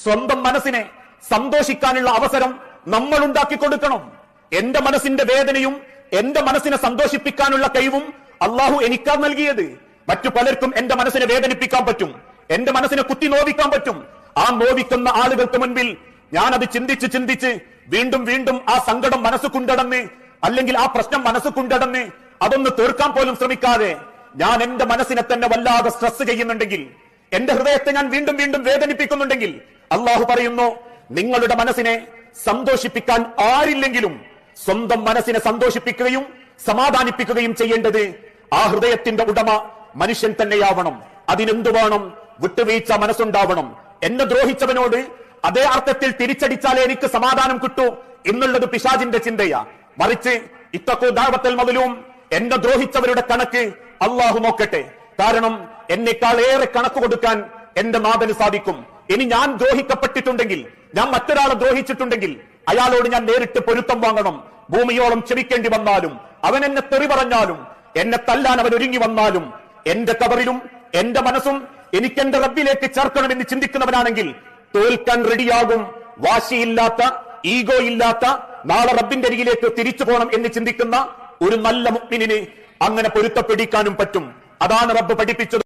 സ്വന്തം മനസ്സിനെ സന്തോഷിക്കാനുള്ള അവസരം നമ്മൾ ഉണ്ടാക്കി കൊടുക്കണം. എന്റെ മനസ്സിന്റെ വേദനയും എന്റെ മനസ്സിനെ സന്തോഷിപ്പിക്കാനുള്ള കഴിവും അള്ളാഹു എനിക്കാ നൽകിയത്. മറ്റു പലർക്കും എന്റെ മനസ്സിനെ വേദനിപ്പിക്കാൻ പറ്റും, എന്റെ മനസ്സിനെ കുത്തി നോവിക്കാൻ പറ്റും. ആ നോവിക്കുന്ന ആളുകൾക്ക് മുൻപിൽ ഞാനത് ചിന്തിച്ച് വീണ്ടും വീണ്ടും ആ സങ്കടം മനസ്സ് കൊണ്ടടന്ന്, അല്ലെങ്കിൽ ആ പ്രശ്നം മനസ്സ് കൊണ്ടടന്ന് അതൊന്ന് തീർക്കാൻ പോലും ശ്രമിക്കാതെ ഞാൻ എന്റെ മനസ്സിനെ തന്നെ വല്ലാതെ സ്ട്രെസ് ചെയ്യുന്നുണ്ടെങ്കിൽ, എന്റെ ഹൃദയത്തെ ഞാൻ വീണ്ടും വീണ്ടും വേദനിപ്പിക്കുന്നുണ്ടെങ്കിൽ, അള്ളാഹു പറയുന്നു, നിങ്ങളുടെ മനസ്സിനെ സന്തോഷിപ്പിക്കാൻ ആരില്ലെങ്കിലും സ്വന്തം മനസ്സിനെ സന്തോഷിപ്പിക്കുകയും സമാധാനിപ്പിക്കുകയും ചെയ്യേണ്ടത് ആ ഹൃദയത്തിന്റെ ഉടമ മനുഷ്യൻ തന്നെയാവണം. അതിനെന്തു വേണം? വിട്ടുവീഴ്ച മനസ്സുണ്ടാവണം. എന്നെ ദ്രോഹിച്ചവനോട് അതേ അർത്ഥത്തിൽ തിരിച്ചടിച്ചാലേ എനിക്ക് സമാധാനം കിട്ടൂ എന്നുള്ളത് പിശാചിന്റെ ചിന്തയാ. മറിച്ച് ഇത്തഖൂ ദഅവത്തൽ മദ്ലൂം, എന്നെ ദ്രോഹിച്ചവരുടെ കണക്ക് അള്ളാഹു നോക്കട്ടെ. കാരണം എന്നെക്കാൾ ഏറെ കണക്ക് കൊടുക്കാൻ എന്റെ നാഥന് സാധിക്കും. ഇനി ഞാൻ ദ്രോഹിക്കപ്പെട്ടിട്ടുണ്ടെങ്കിൽ, ഞാൻ മറ്റൊരാളെ ദ്രോഹിച്ചിട്ടുണ്ടെങ്കിൽ അയാളോട് ഞാൻ നേരിട്ട് പൊരുത്തം വാങ്ങണം. ഭൂമിയോളം ക്ഷമിക്കേണ്ടി വന്നാലും, അവൻ എന്നെ തെറി പറഞ്ഞാലും, എന്നെ തല്ലാൻ അവൻ ഒരുങ്ങി വന്നാലും, എന്റെ കബറിലും എന്റെ മനസ്സും എനിക്ക് എന്റെ റബ്ബിലേക്ക് ചേർക്കണമെന്ന് ചിന്തിക്കുന്നവനാണെങ്കിൽ തോൽക്കാൻ റെഡിയാകും. വാശിയില്ലാത്ത, ഈഗോ ഇല്ലാത്ത, നാളെ റബ്ബിന്റെ അരികിലേക്ക് തിരിച്ചു പോകണം എന്ന് ചിന്തിക്കുന്ന ഒരു നല്ല മുഅ്മിനിന് അങ്ങനെ പൊരുത്തപ്പെടിക്കാനും പറ്റും. അതാണ് റബ്ബ് പഠിപ്പിച്ചത്.